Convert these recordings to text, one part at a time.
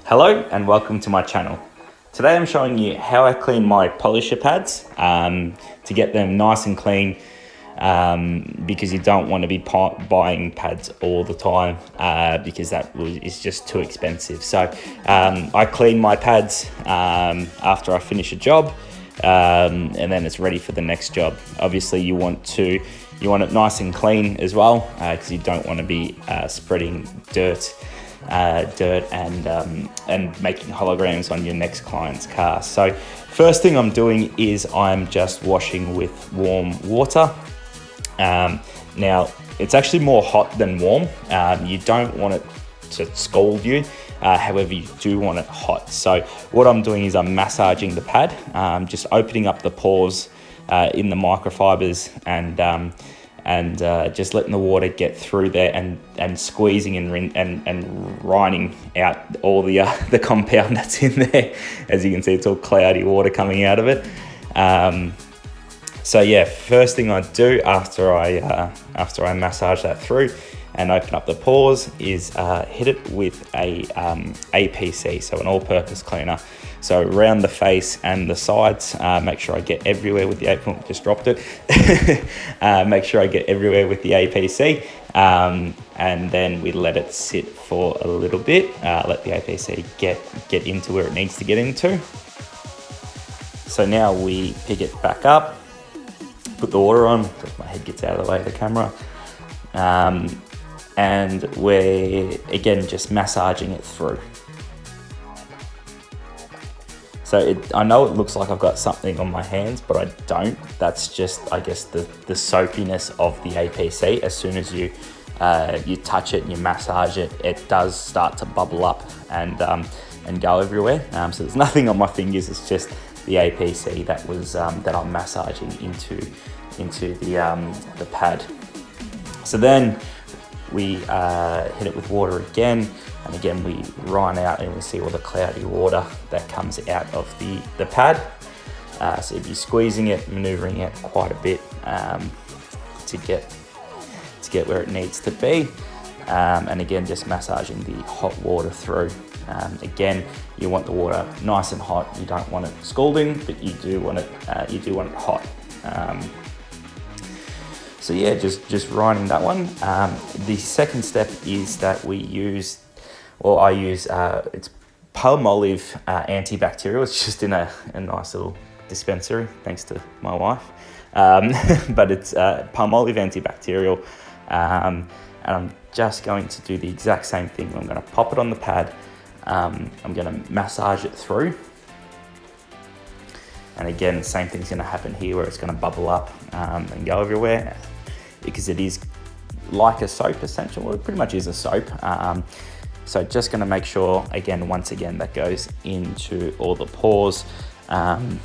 Hello and welcome to my channel. Today I'm showing you how I clean my polisher pads to get them nice and clean because you don't want to be buying pads all the time because that is just too expensive. So I clean my pads after I finish a job and then it's ready for the next job. Obviously you want it nice and clean as well because you don't want to be spreading dirt and making holograms on your next client's car. So first thing I'm doing is I'm just washing with warm water. Now it's actually more hot than warm. You don't want it to scald you. However, you do want it hot. So what I'm doing is I'm massaging the pad, just opening up the pores in the microfibers and just letting the water get through there and squeezing and rining out all the compound that's in there. As you can see, it's all cloudy water coming out of it. So yeah, first thing I do after I massage that through and open up the pores is hit it with a APC, so an all-purpose cleaner. So around the face and the sides, make sure I get everywhere with the APC. Just dropped it. Make sure I get everywhere with the APC, and then we let it sit for a little bit. Let the APC get into where it needs to get into. So now we pick it back up, put the water on. My head gets out of the way of the camera. And we're again just massaging it through. So I know it looks like I've got something on my hands, but I don't. That's just, I guess, the soapiness of the APC. As soon as you touch it and you massage it, it does start to bubble up and go everywhere. So there's nothing on my fingers. It's just the APC that I'm massaging into the pad. So then we hit it with water again, and again we run out and we see all the cloudy water that comes out of the pad. So if you're squeezing it, maneuvering it quite a bit to get where it needs to be, and again just massaging the hot water through. Again, you want the water nice and hot. You don't want it scalding, but you do want it hot. So yeah, just grinding that one. The second step is that I use it's Palmolive antibacterial. It's just in a nice little dispensary, thanks to my wife. But it's Palmolive antibacterial, and I'm just going to do the exact same thing. I'm going to pop it on the pad. I'm going to massage it through. And again, same thing's going to happen here where it's going to bubble up and go everywhere because it is like a soap essentially. Well, it pretty much is a soap. So just going to make sure, once again, that goes into all the pores. And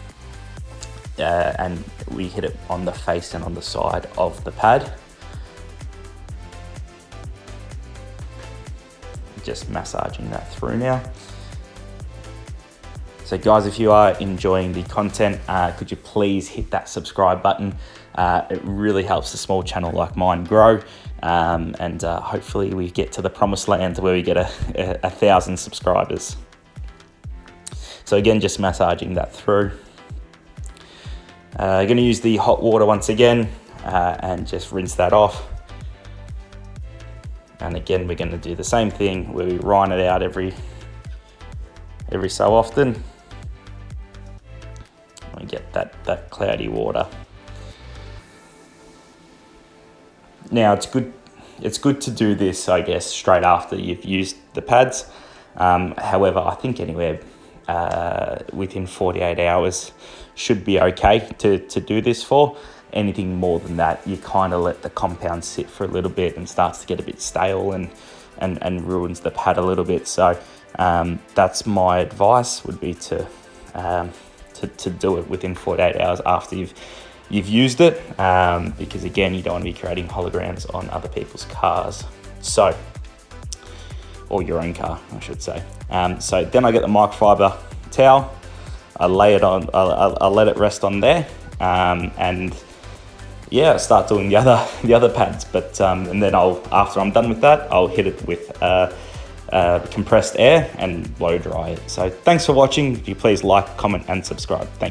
we hit it on the face and on the side of the pad. Just massaging that through now. So guys, if you are enjoying the content, could you please hit that subscribe button? It really helps a small channel like mine grow. And hopefully we get to the promised land where we get a 1,000 subscribers. So again, just massaging that through. Going to use the hot water once again and just rinse that off. And again, we're going to do the same thing where we run it out every so often. We get that cloudy water. Now it's good to do this, I guess, straight after you've used the pads. However, I think anywhere within 48 hours should be okay to do this for. Anything more than that, you kind of let the compound sit for a little bit and starts to get a bit stale and ruins the pad a little bit. So that's my advice, would be to do it within 48 hours after you've used it, because again, you don't want to be creating holograms on other people's cars. So, or your own car, I should say. So then I get the microfiber towel, I lay it on, I'll let it rest on there, and yeah, start doing the other pads. But and then after I'm done with that, I'll hit it with compressed air and blow dry it. So thanks for watching. If you please like, comment and subscribe. Thank you.